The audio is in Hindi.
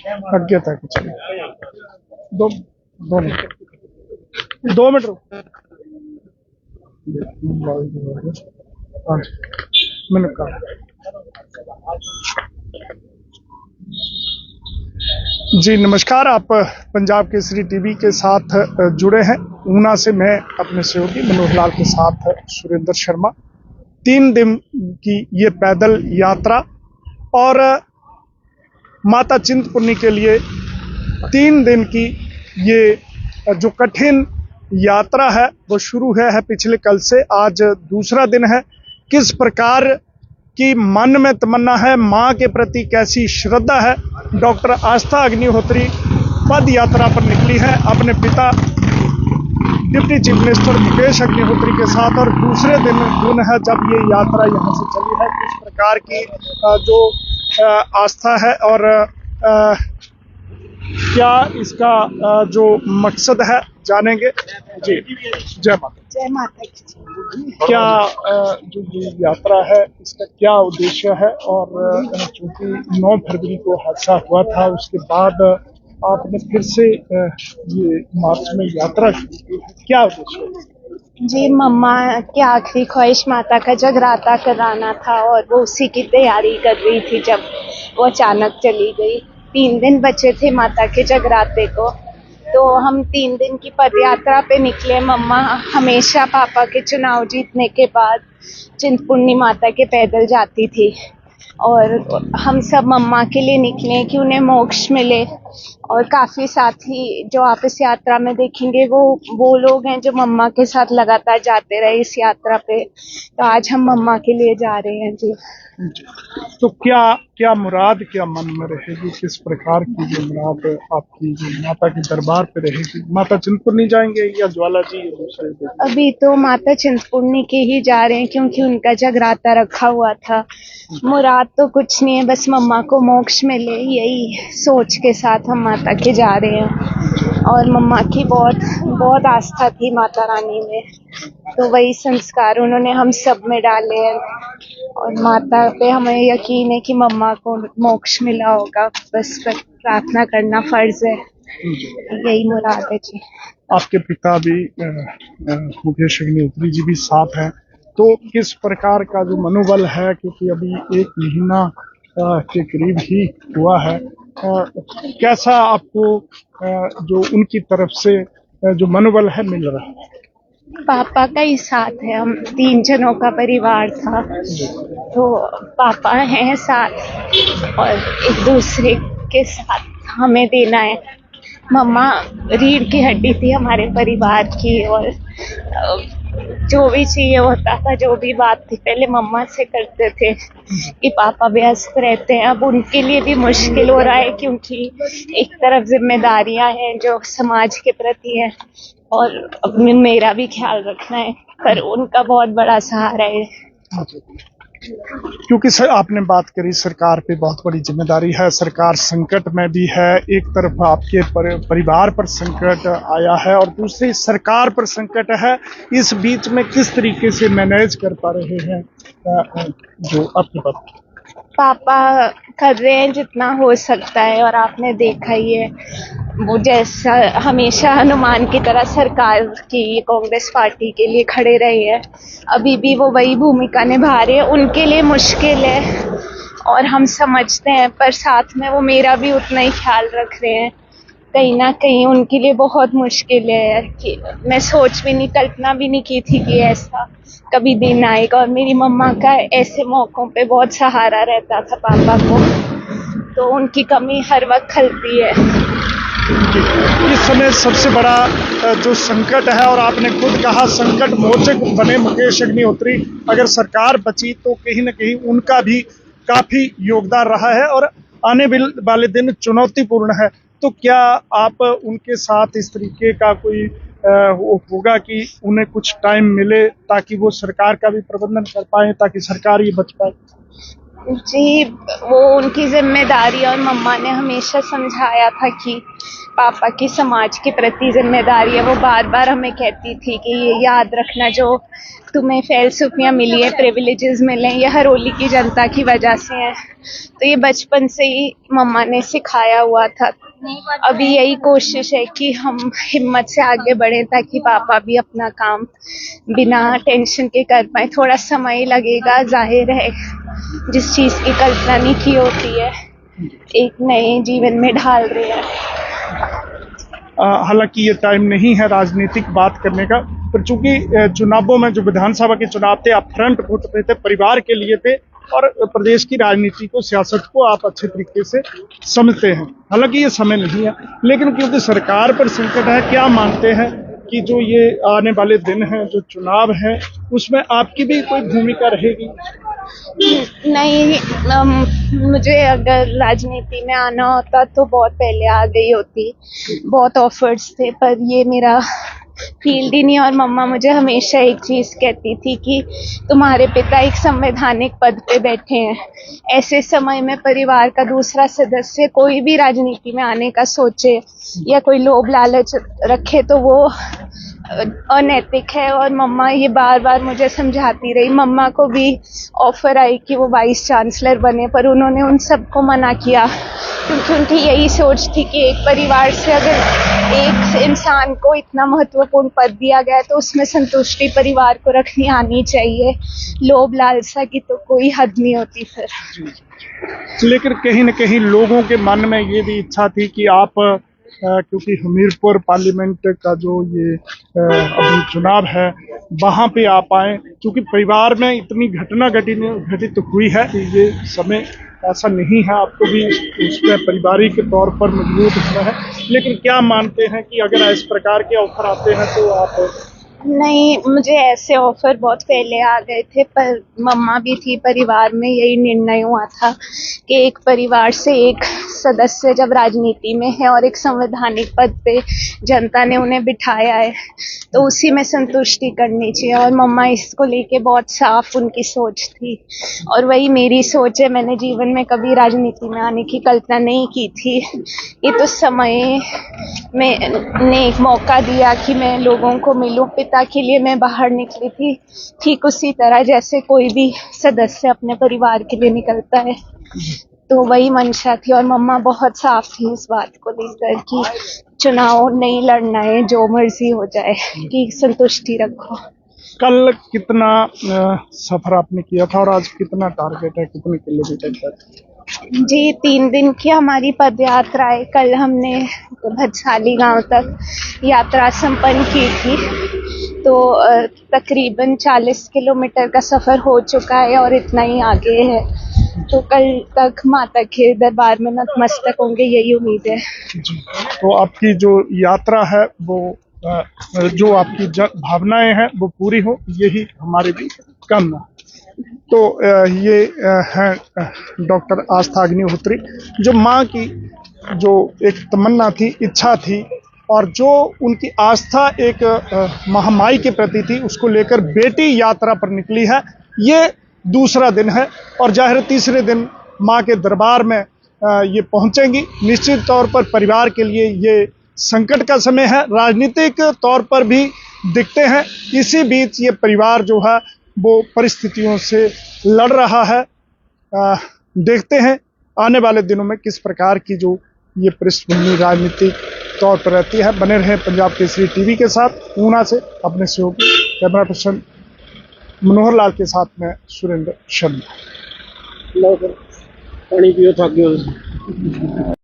आगे तक चलिए। दो 2 मिनट 2 मिनट रुको। हाँ जी, मैंने कहा। जी नमस्कार, आप पंजाब केसरी टीवी के साथ जुड़े हैं। ऊना से मैं अपने सहयोगी मनोहर लाल के साथ सुरेंद्र शर्मा। 3 दिन की ये पैदल यात्रा और माता चिंतपूर्णी के लिए 3 दिन की ये जो कठिन यात्रा है वो शुरू है पिछले कल से। आज दूसरा दिन है। किस प्रकार की मन में तमन्ना है, मां के प्रति कैसी श्रद्धा है। डॉक्टर आस्था अग्निहोत्री पद यात्रा पर निकली है अपने पिता deputy chief minister Mukesh Agnihotri के साथ, और दूसरे दिन है जब ये यात्रा यहाँ से चली है। किस प्रकार की जो आस्था है और क्या इसका जो मकसद है जानेंगे। जी जय माता। जय माता की। क्या जो ये यात्रा है इसका क्या उद्देश्य है, और चूंकि 9 फरवरी को हादसा हुआ था उसके बाद आपने फिर से ये मार्च में यात्रा शुरू की है, क्या उद्देश्य है? जी, मम्मा की आखिरी ख्वाहिश माता का जगराता कराना था और वो उसी की तैयारी कर रही थी जब वो अचानक चली गई। 3 दिन बचे थे माता के जगराते को, तो हम 3 दिन की पदयात्रा पे निकले। मम्मा हमेशा पापा के चुनाव जीतने के बाद चिंतपूर्णी माता के पैदल जाती थी, और हम सब मम्मा के लिए निकले कि उन्हें मोक्ष मिले। और काफी साथी जो आप इस यात्रा में देखेंगे वो लोग हैं जो मम्मा के साथ लगातार जाते रहे इस यात्रा पे। तो आज हम मम्मा के लिए जा रहे हैं। जी तो क्या मुराद क्या मन में रहेगी, किस प्रकार की जो मुराद आपकी जो माता के दरबार पे रहेगी? माता चिंतपूर्णी जाएंगे या ज्वाला जी या दूसरे? अभी तो माता चिंतपूर्णी के ही जा रहे हैं क्योंकि उनका जगराता रखा हुआ था। मुराद तो कुछ नहीं है, बस मम्मा को मोक्ष मिले, यही सोच के साथ हम माता के जा रहे हैं। और मम्मा की बहुत बहुत आस्था थी माता रानी में, तो वही संस्कार उन्होंने हम सब में डाले हैं। और माता पे हमें यकीन है कि मम्मा को मोक्ष मिला होगा, बस प्रार्थना करना फर्ज है, यही मुराद है। जी आपके पिता भी मुकेश अग्निहोत्री जी भी साथ हैं, तो किस प्रकार का जो मनोबल है, क्योंकि अभी 1 महीना के करीब ही हुआ है, कैसा आपको जो उनकी तरफ से जो मनोबल है मिल रहा है? पापा का ही साथ है, हम 3 जनों का परिवार था, तो पापा हैं साथ और एक दूसरे के साथ हमें देना है। मम्मा रीढ़ की हड्डी थी हमारे परिवार की, और जो भी चाहिए होता था, जो भी बात थी पहले मम्मा से करते थे कि पापा व्यस्त रहते हैं। अब उनके लिए भी मुश्किल हो रहा है क्योंकि एक तरफ जिम्मेदारियां हैं जो समाज के प्रति है और अपने मेरा भी ख्याल रखना है, पर उनका बहुत बड़ा सहारा है। क्योंकि सर आपने बात करी सरकार पे बहुत बड़ी जिम्मेदारी है, सरकार संकट में भी है। एक तरफ आपके परिवार पर संकट आया है और दूसरी सरकार पर संकट है। इस बीच में किस तरीके से मैनेज कर पा रहे हैं जो आपके पापा कर रहे हैं जितना हो सकता है, और आपने देखा ही है वो जैसा हमेशा हनुमान की तरह सरकार की कांग्रेस पार्टी के लिए खड़े रहे हैं, अभी भी वो वही भूमिका निभा रहे हैं। उनके लिए मुश्किल है और हम समझते हैं, पर साथ में वो मेरा भी उतना ही ख्याल रख रहे हैं। कहीं ना कहीं उनके लिए बहुत मुश्किल है कि मैं सोच भी नहीं, कल्पना भी नहीं की थी कि ऐसा कभी दिन आएगा। और मेरी मम्मा का ऐसे मौकों पे बहुत सहारा रहता था पापा को, तो उनकी कमी हर वक्त खलती है। इस समय सबसे बड़ा जो संकट है, और आपने खुद कहा संकट मोचक बने मुकेश अग्निहोत्री, अगर सरकार बची तो कहीं न कहीं उनका भी काफी योगदान रहा है और आने वाले दिन चुनौतीपूर्ण है। तो क्या आप उनके साथ इस तरीके का कोई होगा कि उन्हें कुछ टाइम मिले ताकि वो सरकार का भी प्रबंधन कर पाए, ताकि सरकार ये बच पाए? जी, वो उनकी ज़िम्मेदारी, और मम्मा ने हमेशा समझाया था कि पापा की समाज के प्रति ज़िम्मेदारी है। वो बार-बार हमें कहती थी कि ये याद रखना, जो तुम्हें फ़ैलसूफ़ियाँ मिली हैं, प्रिविलेजेस मिले हैं, ये हरोली की जनता की वजह से हैं। तो ये बचपन से ही मम्मा ने सिखाया हुआ था। अभी यही कोशिश है कि हम हिम्मत से आगे बढ़ें ताकि पापा भी अपना काम बिना टेंशन के कर पाएँ। थोड़ा समय लगेगा, ज़ाहिर है, जिस चीज़ की कल्पना नहीं की होती है, एक नए जीवन में ढाल रहे हैं। हालांकि ये टाइम नहीं है राजनीतिक बात करने का, पर चूंकि चुनावों में जो विधानसभा के चुनाव थे आप फ्रंट फुट पे थे, परिवार के लिए थे, और प्रदेश की राजनीति को, सियासत को आप अच्छे तरीके से समझते हैं। हालांकि ये समय नहीं है, लेकिन क्योंकि सरकार पर संकट है, क्या मानते हैं कि जो ये आने वाले दिन हैं, जो चुनाव है, उसमें आपकी भी कोई भूमिका रहेगी? नहीं, मुझे अगर राजनीति में आना होता तो बहुत पहले आ गई होती। बहुत ऑफर्स थे, पर ये मेरा फील्ड ही नहीं। और मम्मा मुझे हमेशा एक चीज़ कहती थी कि तुम्हारे पिता एक संवैधानिक पद पे बैठे हैं। ऐसे समय में परिवार का दूसरा सदस्य कोई भी राजनीति में आने का सोचे या कोई लोभ लालच रखे तो वो अनैतिक है। और मम्मा ये बार बार मुझे समझाती रही। मम्मा को भी ऑफर आई कि वो वाइस चांसलर बने, पर उन्होंने उन सबको मना किया, क्योंकि उनकी यही सोच थी कि एक परिवार से अगर एक इंसान को इतना महत्वपूर्ण पद दिया गया है तो उसमें संतुष्टि परिवार को रखनी आनी चाहिए। लोभ लालसा की तो कोई हद नहीं होती फिर। लेकिन कहीं न कहीं लोगों के मन में ये भी इच्छा थी कि आप क्योंकि हमीरपुर पार्लियामेंट का जो ये अभी चुनाव है, वहाँ पे आप आए, क्योंकि परिवार में इतनी घटना घटित हुई है कि ये समय ऐसा नहीं है, आपको भी उसमें पारिवारिक के तौर पर मजबूत होना है। लेकिन क्या मानते हैं कि अगर इस प्रकार के ऑफर आते हैं तो आप? नहीं, मुझे ऐसे ऑफर बहुत पहले आ गए थे, पर मम्मा भी थी, परिवार में यही निर्णय हुआ था कि एक परिवार से एक सदस्य जब राजनीति में है और एक संवैधानिक पद पे जनता ने उन्हें बिठाया है तो उसी में संतुष्टि करनी चाहिए। और मम्मा इसको लेके बहुत साफ उनकी सोच थी, और वही मेरी सोच है। मैंने जीवन में कभी राजनीति में आने की कल्पना नहीं की थी। ये तो समय में ने एक मौका दिया कि मैं लोगों को मिलूं। पिता के लिए मैं बाहर निकली थी, ठीक उसी तरह जैसे कोई भी सदस्य अपने परिवार के लिए निकलता है। तो वही मंशा थी, और मम्मा बहुत साफ थी इस बात को लेकर कि चुनाव नहीं लड़ना है, जो मर्जी हो जाए, कि संतुष्टि रखो। कल कितना सफर आपने किया था और आज कितना टारगेट है, कितने किलोमीटर तक? जी, 3 दिन की हमारी पद यात्रा है। कल हमने भटसाली गांव तक यात्रा संपन्न की थी, तो तकरीबन 40 किलोमीटर का सफ़र हो चुका है और इतना ही आगे है। तो कल तक माता के दरबार में नतमस्तक होंगे, यही उम्मीद है। जी, तो आपकी जो यात्रा है वो जो आपकी भावनाएं हैं वो पूरी हो, यही हमारी भी कामना। तो ये हैं डॉक्टर आस्था अग्निहोत्री, जो माँ की जो एक तमन्ना थी, इच्छा थी, और जो उनकी आस्था एक महामाई के प्रति थी, उसको लेकर बेटी यात्रा पर निकली है। ये दूसरा दिन है और जाहिर तीसरे दिन माँ के दरबार में ये पहुंचेंगी। निश्चित तौर पर परिवार के लिए ये संकट का समय है, राजनीतिक तौर पर भी दिखते हैं। इसी बीच ये परिवार जो है वो परिस्थितियों से लड़ रहा है। देखते हैं आने वाले दिनों में किस प्रकार की जो ये पृष्ठभूमि राजनीतिक तौर पर रहती है। बने रहे पंजाब केसरी टीवी के साथ। ऊना से अपने सहयोगी कैमरा पर्सन मनोहर लाल के साथ में सुरेंद्र शर्मा। पानी पियो, थक गए।